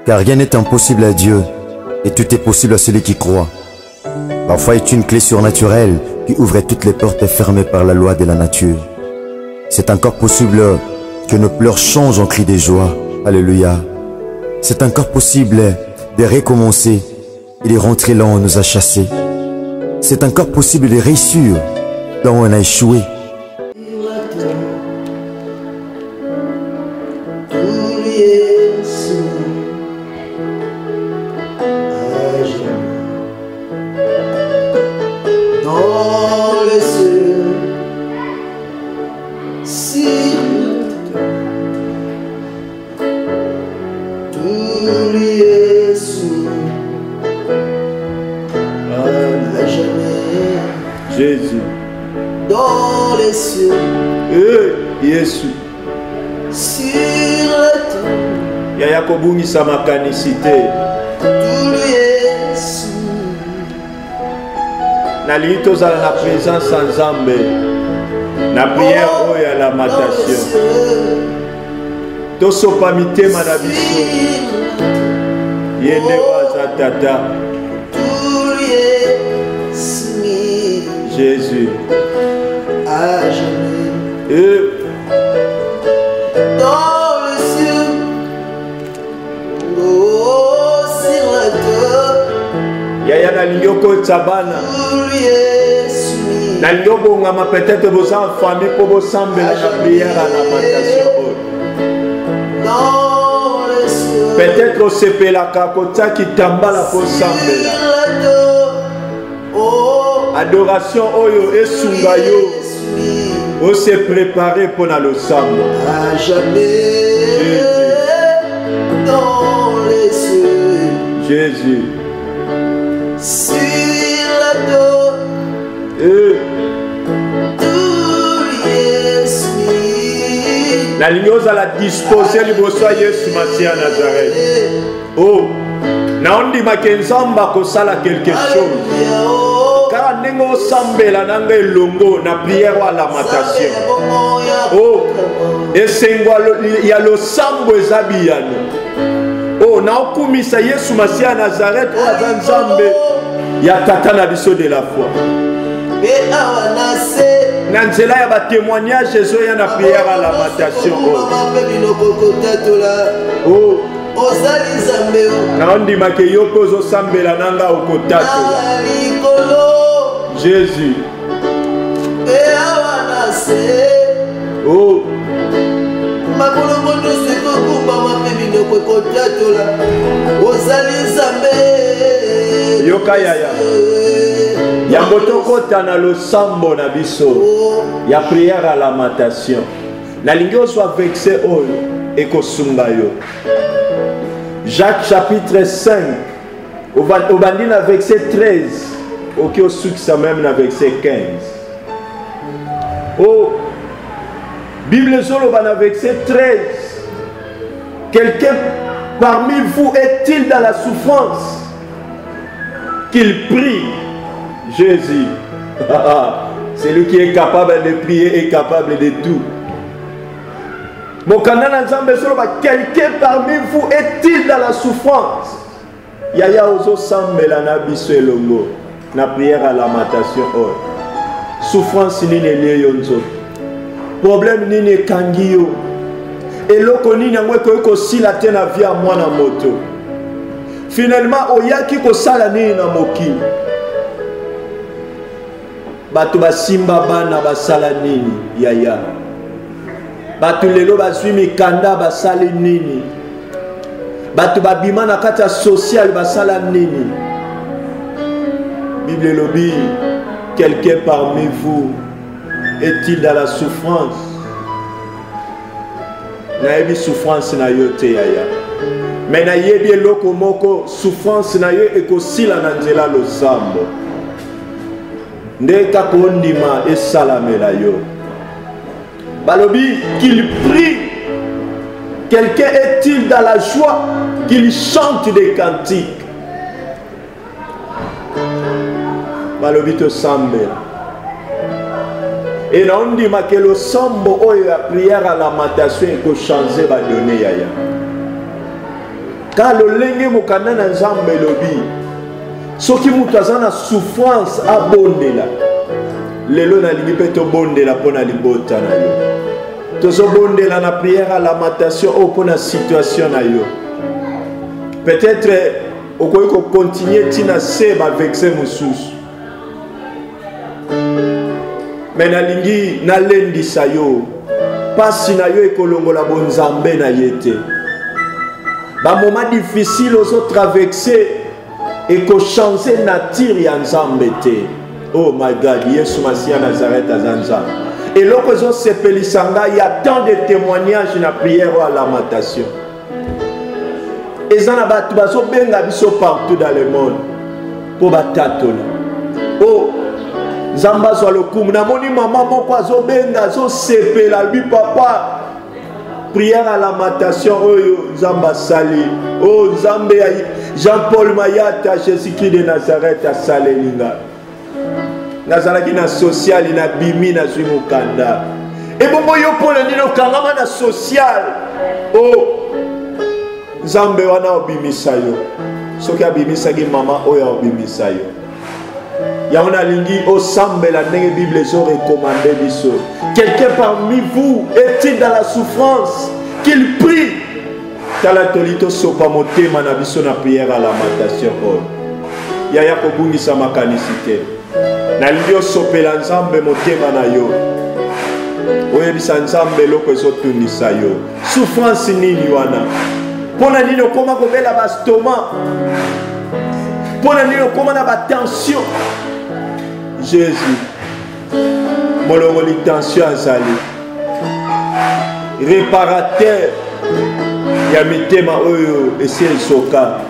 Car rien n'est impossible à Dieu, et tout est possible à celui qui croit. Parfois est une clé surnaturelle qui ouvrait toutes les portes fermées par la loi de la nature. C'est encore possible que nos pleurs changent en cris de joie. Alléluia. C'est encore possible de recommencer et de rentrer là où on nous a chassés. C'est encore possible de réussir là où on a échoué. Jésus. Dans les cieux. Jésus. Sur la terre. Yaya kobungisa makanisite. Jésus. Nali tozala na présence ensemble. Na prière oyo ya lamentation. Tosopa mitema na biso. Yende waza tata. Jésus. À jamais. Dans le ciel. Oh, sur la terre. Yaya na lioko tsabana. Na lioko ngama peut-être vos enfants mais pour vos sembler la prière à lamentation. Dans le ciel. Peut-être au sepelaka kota ki tambala pour sembler. Adoration oyo esungayo o se préparer pour na le sambo. À jamais. Dans les cieux. Jésus. Sur la terre. La lignosa la disposer liboso Yesu Masia Nazareth. Oh, na ondi makenzamba ko sala quelque chose. Car nengo sambela nanga longo na prière à lamentation. Oh, esengwa ya lo sambo ezabiyano. Oh, na okumisa Yesu Masia Nazareth o azanzambe ya tata na biso de la foi. Nanzela ya ba témoignage ezoya na prière à lamentation. Oh, na ondima ke yo pozo sambela nanga okotato. Jésus. Oh. Yoka yaya. Yambotoko tana lo sambo na biso. Ya prière à lamentation. Na lingio soit vexé oyo ekosunga yo. Jacques chapitre 5. Au bandina verset 13. Ok, au succès même na verset 15. Oh, Bible solo na verset 13. Quelqu'un parmi vous est-il dans la souffrance? Qu'il prie. Jésus. Celui qui est capable de prier est capable de tout. Quelqu'un parmi vous est-il dans la souffrance? Yaya ozo sambela biso elongo na prière à lamentation. Souffrance nini lié nzo. Problème nini kangiyo. Eloko nini ngwe ko sila te na vie à mwana moto. Finalement oyaki ko sala nini na moki. Batu basimba bana basala nini yaya. Batu lelo bazwi mikanda basali nini. Batu babima na kata social basala nini. Bible lobby, quelqu'un parmi vous est-il dans la souffrance? Naebi souffrance na yo te yaya. Mais naebi loko moko souffrance na yo ekosila na nzela lo sambo. Ndeka kondima esalamela yo. Balobi qu'il prie. Quelqu'un est-il dans la joie qu'il chante des cantiques? Balobi to sambe. Et là on dit que le sambo oyo ya prière à lamentation et que changer va donner yaya. car lolenge mokanda na nzambe lobi soki mutu aza na souffrance abondela lelo nalingi mpe tobondela mpo na libota na yo tozobondela na prière à lamentation oyo mpo na situation na yo peut-être okoki kocontinue ntina se bavexe mosusu me nalingi nalendisa yo pasi na yo ekolongola bonzambe na ye te bamoment difficile ozotraverse ekochange nature ya nzambe te. Oh my God, Yesu Masiya Nazareth aza nzambe eloko ezosepelisa ngai ya tant de témoignages na prière à lamentation eza na bato bazobenga biso partout dans le monde mpo batatola. Oh nzambe azwa lokumu namoni mama moko azobenga azosepela lui papa prière à lamentation oyo nzambe asali. Oh nzambe ya Jean-Paul Mayata Jésus-Christ de Nazareth asaleli ngai nazalaki na social na bimi na zwi mokanda ebongo yo mpona nini okangama na social. Oh nzambe wana obimisa yo soki abimisaki mama oyo obimisa yo yango nalingi osambela ndenge bible ezorekomande biso. Quelqu'un parmi vous est-il dans la souffrance qu'il prie tala toli tosopa motema na biso na prière à lamentation oyo yaya kobungisa makanisi te nalingi osopela nzambe motema na yo oyebisa nzambe eloko ezotungisa yo souffrance nini wana mpona nini okoma kobela bastoma mpona nini okoma na batension. Jésus molongoli tension azali réparateur ya mitema oyo esi esoka.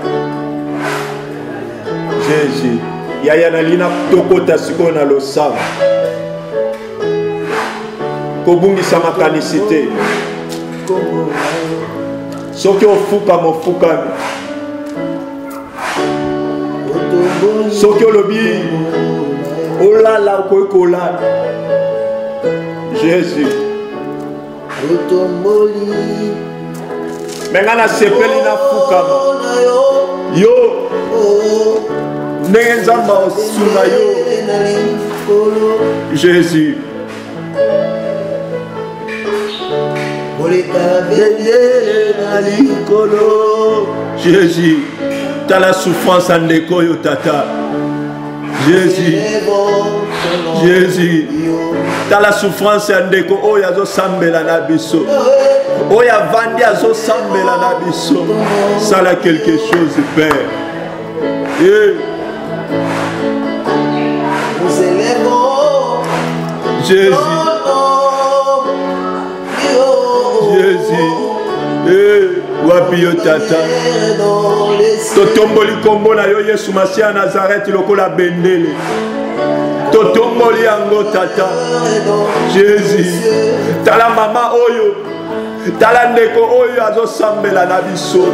Jésus yaya nalina tokota sikoyo na losambo kobungisa makanisi te soki ofukama ofukami soki olobi olala okoki kolala. Jésus menga nasepeli nafukama yo ndenge nzambe osunga yo. Jésus Jésus tala souffrance ya ndeko yo tata. Jésus Jésus tala souffrance ya ndeko oyo azosambela na biso oyo avandi azosambela na biso sala quelque chose Père. Nous élèvons Jésus Jésus wapi yo tata totomboli kombo na yo Yesu Masiya Nazareth lokola bendele totomboli yango tata. Jésus tala mama oyo tala ndeko oyo azosambela na biso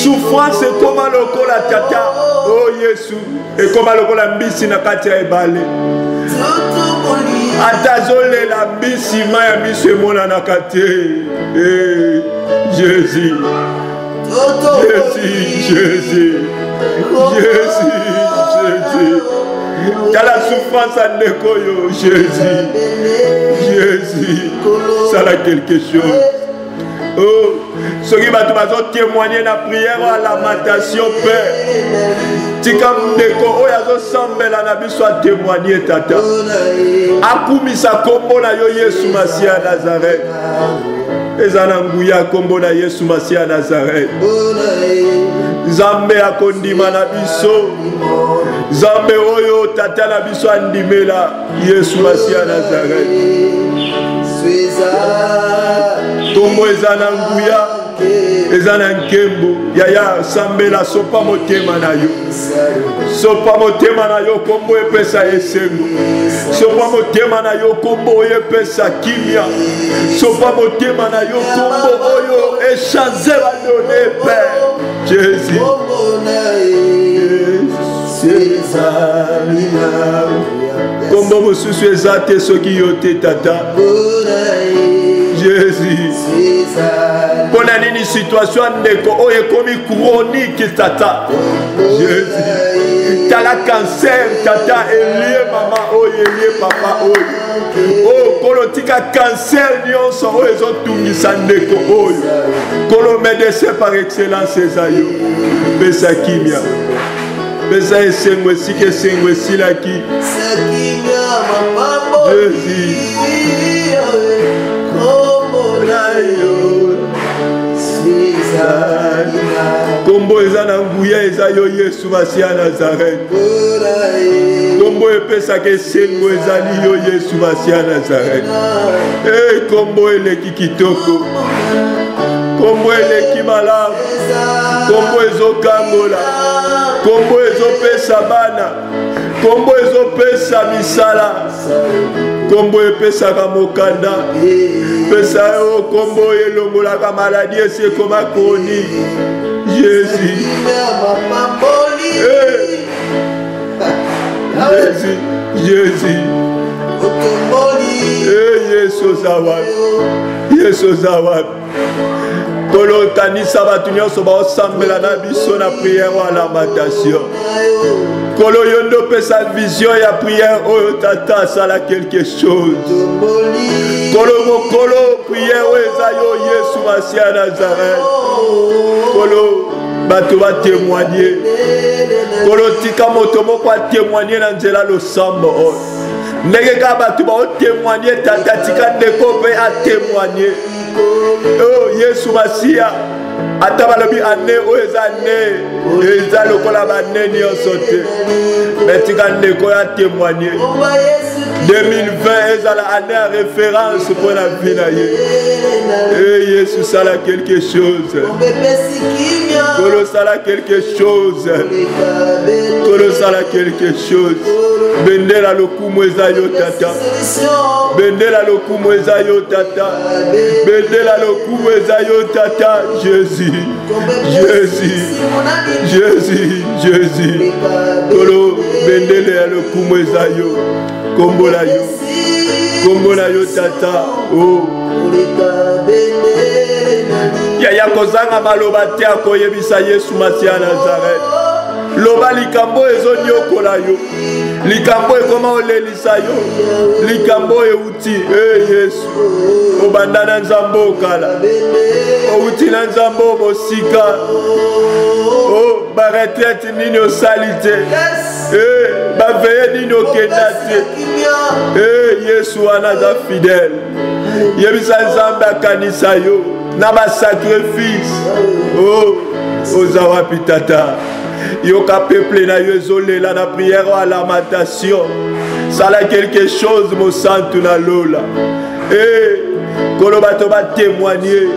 souffrance ekoma lokola tata. Oh Yesu ekoma lokola mbisi na kati ya ebale ata azolela mbisi ma ya miso emonanaka te. Jésus Jésus Jésus Jésus Jésus tala souffrance ya ndeko yo. Jésus Jésus sala quelque chose. Oh soki bato bazotémoigner na prière à lamentation Père tika ndeko oyo azosambela na biso atémoigner tata akumisa kombo na yo Yesu Masiya Nazareth eza na nguya kombo na Yesu Masiya Nazareth. Nzambe akondima na biso Nzambe oyo tata na biso andimela Yesu Masiya Nazareth kombo eza na nguya eza na nkembo yaya sambela sopa motema na yo sopa motema na yo kombo epesa esengo sopa motema na yo kombo oyo epesa kimia sopa motema na yo kombo oyo echange badone Père. Jésus kombo mosusu eza te soki yo te tata. Jésus mpona nini ekomi situation ndeko oyo ekomi chronique tata Jésus tala cancer tata elie mama oyo elie papa oyo oh kolo tika cancer nyonso oyo ezotungisa ndeko oyo kolo médecin par excellence ezayo pesa kimia pesa esengo esika esengo esilaki Jésus kombo eza na nguya eza yo Yesu masi ya Nazareth kombo epesaka esengo ezali yo Yesu masi ya Nazareth kombo eleki kitoko kombo eleki malamu kombo ezokangola kombo ezopesa bana kombo ezopesa misala kombo epesaka mokanda pesa yo kombo elongolaka maladi esi ekoma kroni Jésus Jésus Jésus Yesu oza wapi Yesu oza wapi kolotanisa bato nyonso baosambela na biso na prière ya lamentation kolo yo nde opesa vision ya prière oyo tata asala quelque chose kolo mokolo prière oyo eza yo Yesu masi ya Nazareth kolo bato batémoigne kolo tika moto moko atémoigne na nzela losambo oyo ndenge kaka bato baotémoigne tata tika ndeko mpe atémoigne oh Yesu masiya ata balobi ane oyo eza ne eza lokola bane nyonso te metika ndeko ya témoigne 2020 ezala année ya référence pour la vie na ye Yesu sala quelque chose kolo sala quelque chose kolo sala quelque chose bendela lokumu eza yo tata bendela lokumu eza yo tata bendela lokumu eza yo tata Jésus Jésus Jésus Jésus kolo bendele ya lokumu eza yo kombo na yo tata oh ya kozanga maloba te akoyebisa Yesu masi ya Nazareth loba likambo ezonyokola yo likambo ekoma olelisa yo likambo euti Yesu obanda na nzambe okala outi na nzambe mosika oh baretraite nini osali te baveye nini okenda te Yesu wana aza fidèle yebisa nzambe akanisa yo na basacrifice oh oza wapi tata yoka peuple na yo ezolela na prière à lamentation sala quelque chose mosantu na lola kolo bato batémoigner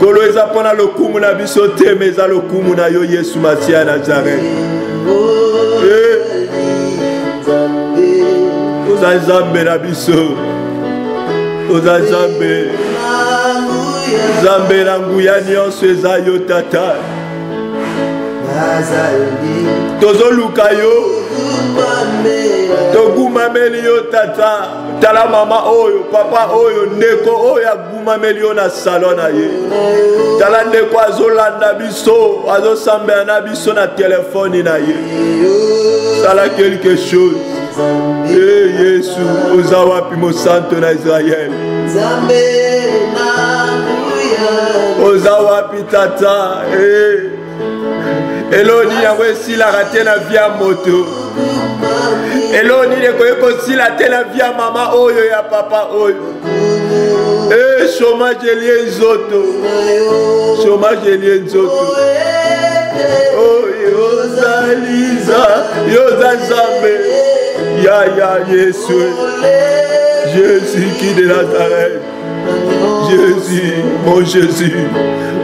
kolo eza mpona lokumu na biso te me eza lokumu na yo Yesu masi ya Nazareth oza nzambe na biso oza nzambe nzambe na nguya nyonso eza yo tata tozoluka yo togumameli yo tata tala mama oyo papa oyo ndeko oyo agumameli yo na salon na ye tala ndeko azolanda biso azosambela na biso na telefoni na ye sala quelque chose Yesu oza wapi mosantu na Israel oza wapi tata eloni yango esilaka te na via moto eloni ekoyekosila te na via mama oyo ya papa oyo chômage elie nzoto chômage elie nzoto yozaliza yoza nzambe ya Yesu Jésus qui de Nazareth Jésus, mon Jésus,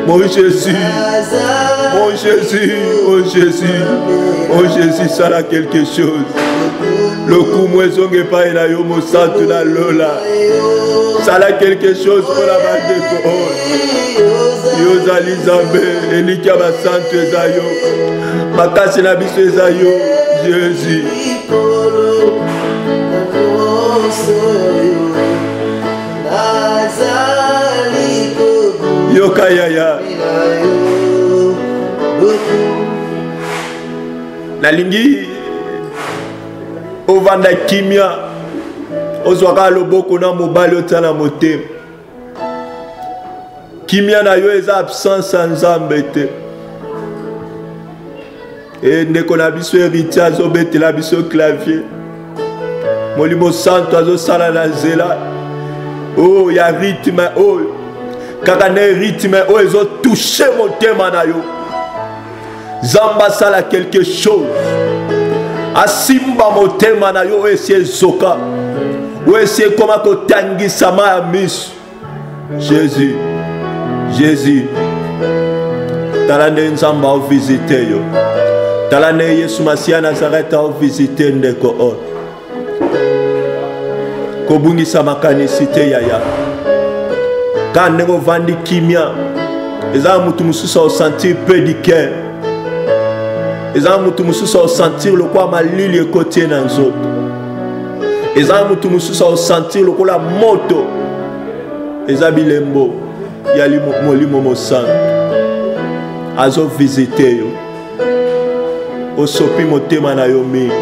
mon Jésus, mon Jésus, mon Jésus, mon Jésus, ça a quelque chose. Le coup moi zonge pas il a yo mo santu na lola. Ça a quelque chose pour la bande de Kohol. Yo zali zambe, eliki ba santu ezayo. Makasi na biso ezayo, Jésus. yoka yaya nalingi ovanda kimia ozwaka loboko na mobali otala motema kimia na yo eza absence ya nzambe te e ndeko na biso héritier azobetela biso clavier molimo santo azosala na nzela oyo ya rythme oyo kaka ne rythme oyo ezotouche motema na yo nzambe asala quelque chose asimba motema na yo oyo esi ezoka oyo esi ekoma kotangisama ya miso jésus jésus tala nde nzambe aovisite yo tala nde yesu masiya nazarete aovisite ndeko oyo kobungisa makanisi te yaya ka ndenge ovandi kimia eza mutu mosusu aosentir peu du cœur eza mutu mosusu aosentir lokola malili ekoti ye na nzoto eza mutu mosusu aosentir lokola moto eza bilembo ya molimo mosantu azovisite yo osopi motema na yo mingi